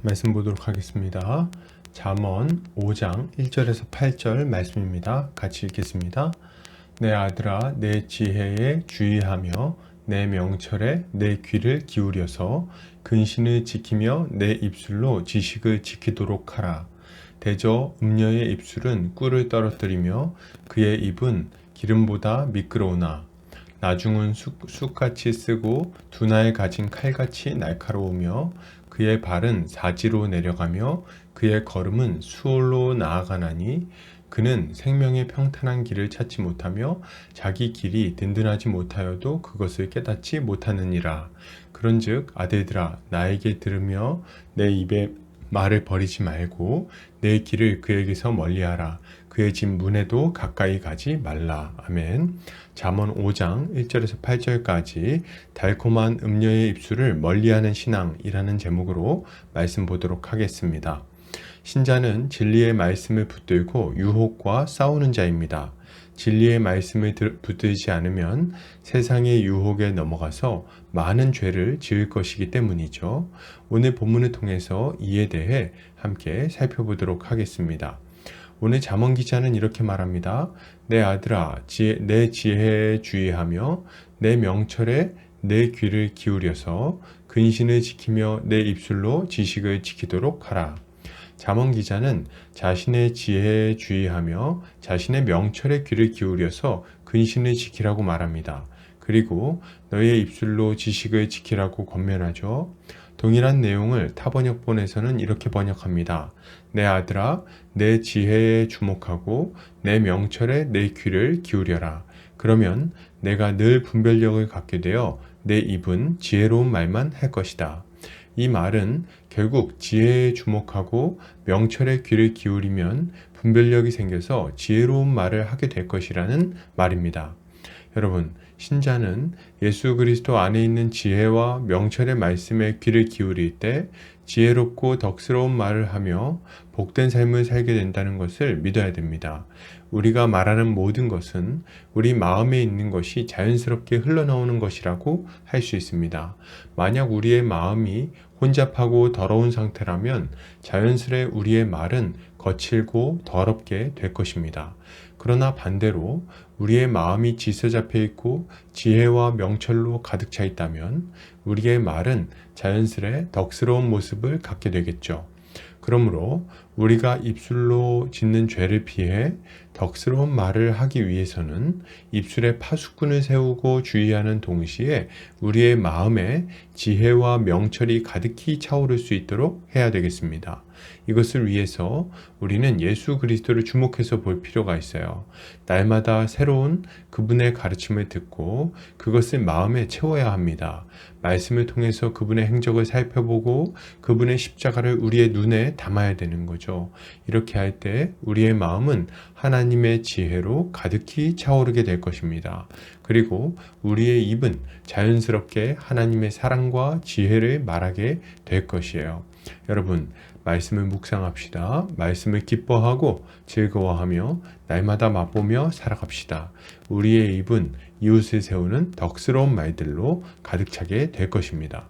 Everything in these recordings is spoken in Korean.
말씀 보도록 하겠습니다. 잠언 5장 1절에서 8절 말씀입니다. 같이 읽겠습니다. 내 아들아, 내 지혜에 주의하며 내 명철에 내 귀를 기울여서 근신을 지키며 내 입술로 지식을 지키도록 하라. 대저 음녀의 입술은 꿀을 떨어뜨리며 그의 입은 기름보다 미끄러우나 나중은 쑥같이 쓰고 두나에 가진 칼같이 날카로우며 그의 발은 사지로 내려가며 그의 걸음은 수월로 나아가나니 그는 생명의 평탄한 길을 찾지 못하며 자기 길이 든든하지 못하여도 그것을 깨닫지 못하느니라. 그런즉 아들들아, 나에게 들으며 내 입에 말을 버리지 말고 내 길을 그에게서 멀리하라. 그의 집 문에도 가까이 가지 말라. 아멘. 잠언 5장 1절에서 8절까지 달콤한 음녀의 입술을 멀리하는 신앙이라는 제목으로 말씀 보도록 하겠습니다. 신자는 진리의 말씀을 붙들고 유혹과 싸우는 자입니다. 진리의 말씀을 붙들지 않으면 세상의 유혹에 넘어가서 많은 죄를 지을 것이기 때문이죠. 오늘 본문을 통해서 이에 대해 함께 살펴보도록 하겠습니다. 오늘 잠언 기자는 이렇게 말합니다. 내 아들아, 내 지혜에 주의하며 내 명철에 내 귀를 기울여서 근신을 지키며 내 입술로 지식을 지키도록 하라. 잠언 기자는 자신의 지혜에 주의하며 자신의 명철에 귀를 기울여서 근신을 지키라고 말합니다. 그리고 너의 입술로 지식을 지키라고 권면하죠. 동일한 내용을 타번역본에서는 이렇게 번역합니다. 내 아들아, 내 지혜에 주목하고 내 명철에 내 귀를 기울여라. 그러면 내가 늘 분별력을 갖게 되어 내 입은 지혜로운 말만 할 것이다. 이 말은 결국 지혜에 주목하고 명철에 귀를 기울이면 분별력이 생겨서 지혜로운 말을 하게 될 것이라는 말입니다. 여러분, 신자는 예수 그리스도 안에 있는 지혜와 명철의 말씀에 귀를 기울일 때 지혜롭고 덕스러운 말을 하며 복된 삶을 살게 된다는 것을 믿어야 됩니다. 우리가 말하는 모든 것은 우리 마음에 있는 것이 자연스럽게 흘러나오는 것이라고 할 수 있습니다. 만약 우리의 마음이 혼잡하고 더러운 상태라면 자연스레 우리의 말은 거칠고 더럽게 될 것입니다. 그러나 반대로 우리의 마음이 질서 잡혀 있고 지혜와 명철로 가득 차 있다면 우리의 말은 자연스레 덕스러운 모습을 갖게 되겠죠. 그러므로 우리가 입술로 짓는 죄를 피해 덕스러운 말을 하기 위해서는 입술에 파수꾼을 세우고 주의하는 동시에 우리의 마음에 지혜와 명철이 가득히 차오를 수 있도록 해야 되겠습니다. 이것을 위해서 우리는 예수 그리스도를 주목해서 볼 필요가 있어요. 날마다 새로운 그분의 가르침을 듣고 그것을 마음에 채워야 합니다. 말씀을 통해서 그분의 행적을 살펴보고 그분의 십자가를 우리의 눈에 담아야 되는 거죠. 이렇게 할 때 우리의 마음은 하나님의 지혜로 가득히 차오르게 될 것입니다. 그리고 우리의 입은 자연스럽게 하나님의 사랑과 지혜를 말하게 될 것이에요. 여러분, 말씀을 묵상합시다. 말씀을 기뻐하고 즐거워하며 날마다 맛보며 살아갑시다. 우리의 입은 이웃을 세우는 덕스러운 말들로 가득 차게 될 것입니다.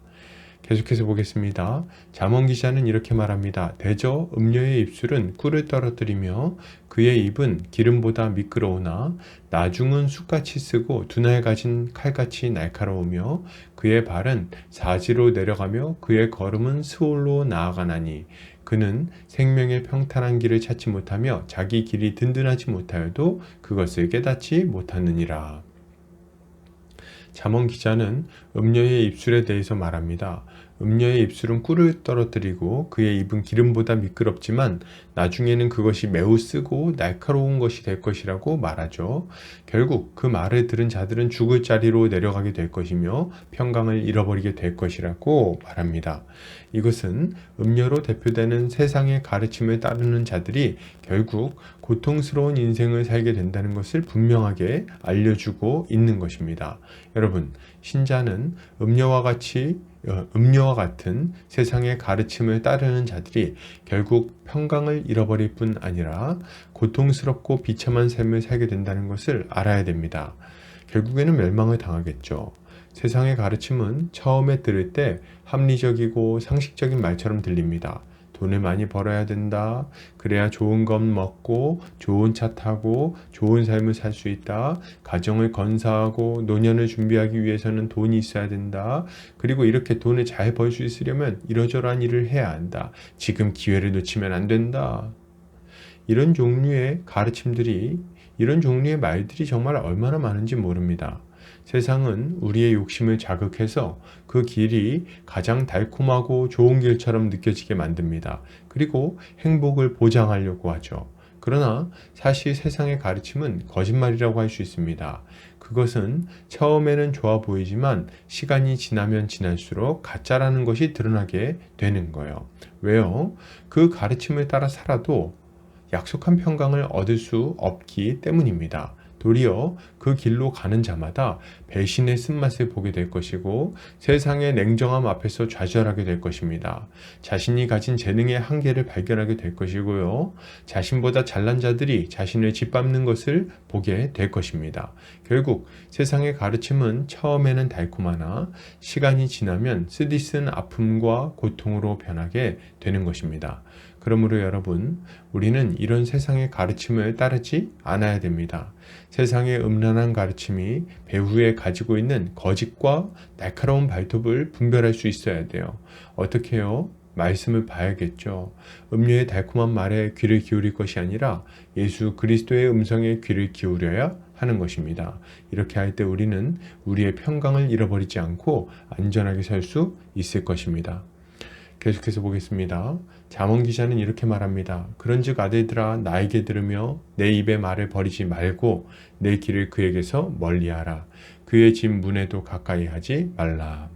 계속해서 보겠습니다. 잠언 기자는 이렇게 말합니다. 대저 음녀의 입술은 꿀을 떨어뜨리며 그의 입은 기름보다 미끄러우나 나중은 쑥같이 쓰고 두날 가진 칼같이 날카로우며 그의 발은 사지로 내려가며 그의 걸음은 스올로 나아가나니 그는 생명의 평탄한 길을 찾지 못하며 자기 길이 든든하지 못하여도 그것을 깨닫지 못하느니라. 잠언 기자는 음녀의 입술에 대해서 말합니다. 음녀의 입술은 꿀을 떨어뜨리고 그의 입은 기름보다 미끄럽지만 나중에는 그것이 매우 쓰고 날카로운 것이 될 것이라고 말하죠. 결국 그 말을 들은 자들은 죽을 자리로 내려가게 될 것이며 평강을 잃어버리게 될 것이라고 말합니다. 이것은 음녀로 대표되는 세상의 가르침을 따르는 자들이 결국 고통스러운 인생을 살게 된다는 것을 분명하게 알려주고 있는 것입니다. 여러분, 신자는 음녀와 같은 세상의 가르침을 따르는 자들이 결국 평강을 잃어버릴 뿐 아니라 고통스럽고 비참한 삶을 살게 된다는 것을 알아야 됩니다. 결국에는 멸망을 당하겠죠. 세상의 가르침은 처음에 들을 때 합리적이고 상식적인 말처럼 들립니다. 돈을 많이 벌어야 된다. 그래야 좋은 것 먹고 좋은 차 타고 좋은 삶을 살 수 있다. 가정을 건사하고 노년을 준비하기 위해서는 돈이 있어야 된다. 그리고 이렇게 돈을 잘 벌 수 있으려면 이러저러한 일을 해야 한다. 지금 기회를 놓치면 안 된다. 이런 종류의 가르침들이, 이런 종류의 말들이 정말 얼마나 많은지 모릅니다. 세상은 우리의 욕심을 자극해서 그 길이 가장 달콤하고 좋은 길처럼 느껴지게 만듭니다. 그리고 행복을 보장하려고 하죠. 그러나 사실 세상의 가르침은 거짓말이라고 할 수 있습니다. 그것은 처음에는 좋아 보이지만 시간이 지나면 지날수록 가짜라는 것이 드러나게 되는 거예요. 왜요? 그 가르침을 따라 살아도 약속한 평강을 얻을 수 없기 때문입니다. 도리어 그 길로 가는 자마다 배신의 쓴맛을 보게 될 것이고 세상의 냉정함 앞에서 좌절하게 될 것입니다. 자신이 가진 재능의 한계를 발견하게 될 것이고요. 자신보다 잘난 자들이 자신을 짓밟는 것을 보게 될 것입니다. 결국 세상의 가르침은 처음에는 달콤하나 시간이 지나면 쓰디쓴 아픔과 고통으로 변하게 되는 것입니다. 그러므로 여러분, 우리는 이런 세상의 가르침을 따르지 않아야 됩니다. 세상의 음란한 가르침이 배후에 가지고 있는 거짓과 날카로운 발톱을 분별할 수 있어야 돼요. 어떻게 해요? 말씀을 봐야겠죠. 음료의 달콤한 말에 귀를 기울일 것이 아니라 예수 그리스도의 음성에 귀를 기울여야 하는 것입니다. 이렇게 할 때 우리는 우리의 평강을 잃어버리지 않고 안전하게 살 수 있을 것입니다. 계속해서 보겠습니다. 잠언 기자는 이렇게 말합니다. 그런즉 아들들아 나에게 들으며 내 입의 말을 버리지 말고 내 길을 그에게서 멀리하라. 그의 집 문에도 가까이 하지 말라.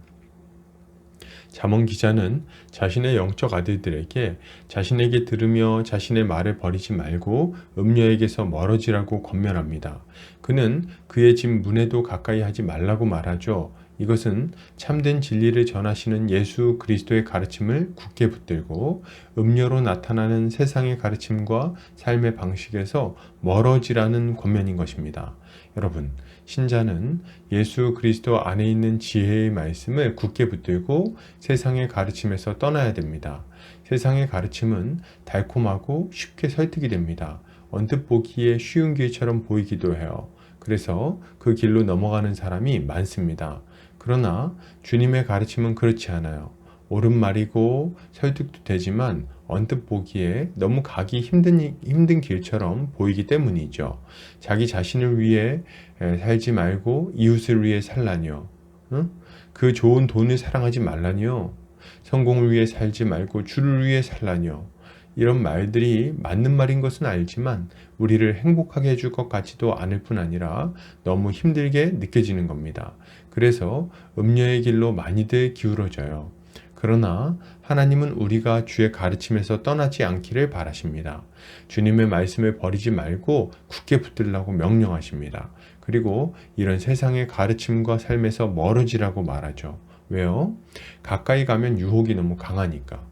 잠언 기자는 자신의 영적 아들들에게 자신에게 들으며 자신의 말을 버리지 말고 음녀에게서 멀어지라고 권면합니다. 그는 그의 집 문에도 가까이 하지 말라고 말하죠. 이것은 참된 진리를 전하시는 예수 그리스도의 가르침을 굳게 붙들고 음료로 나타나는 세상의 가르침과 삶의 방식에서 멀어지라는 권면인 것입니다. 여러분, 신자는 예수 그리스도 안에 있는 지혜의 말씀을 굳게 붙들고 세상의 가르침에서 떠나야 됩니다. 세상의 가르침은 달콤하고 쉽게 설득이 됩니다. 언뜻 보기에 쉬운 길처럼 보이기도 해요. 그래서 그 길로 넘어가는 사람이 많습니다. 그러나 주님의 가르침은 그렇지 않아요. 옳은 말이고 설득도 되지만 언뜻 보기에 너무 가기 힘든 길처럼 보이기 때문이죠. 자기 자신을 위해 살지 말고 이웃을 위해 살라니요. 응? 그 좋은 돈을 사랑하지 말라니요. 성공을 위해 살지 말고 주를 위해 살라니요. 이런 말들이 맞는 말인 것은 알지만 우리를 행복하게 해줄 것 같지도 않을 뿐 아니라 너무 힘들게 느껴지는 겁니다. 그래서 음녀의 길로 많이들 기울어져요. 그러나 하나님은 우리가 주의 가르침에서 떠나지 않기를 바라십니다. 주님의 말씀을 버리지 말고 굳게 붙들라고 명령하십니다. 그리고 이런 세상의 가르침과 삶에서 멀어지라고 말하죠. 왜요? 가까이 가면 유혹이 너무 강하니까.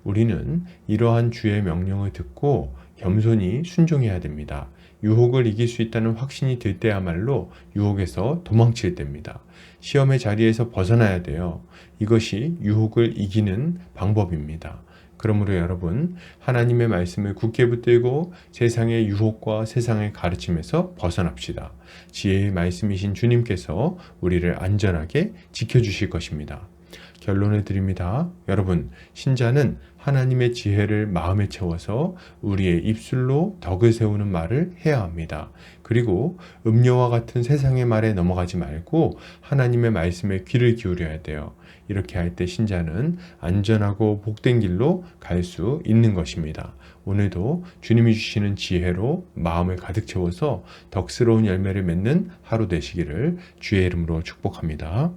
우리는 이러한 주의 명령을 듣고 겸손히 순종해야 됩니다. 유혹을 이길 수 있다는 확신이 들 때야말로 유혹에서 도망칠 때입니다. 시험의 자리에서 벗어나야 돼요. 이것이 유혹을 이기는 방법입니다. 그러므로 여러분, 하나님의 말씀을 굳게 붙들고 세상의 유혹과 세상의 가르침에서 벗어납시다. 지혜의 말씀이신 주님께서 우리를 안전하게 지켜주실 것입니다. 결론을 드립니다. 여러분, 신자는 하나님의 지혜를 마음에 채워서 우리의 입술로 덕을 세우는 말을 해야 합니다. 그리고 음료와 같은 세상의 말에 넘어가지 말고 하나님의 말씀에 귀를 기울여야 돼요. 이렇게 할 때 신자는 안전하고 복된 길로 갈 수 있는 것입니다. 오늘도 주님이 주시는 지혜로 마음을 가득 채워서 덕스러운 열매를 맺는 하루 되시기를 주의 이름으로 축복합니다.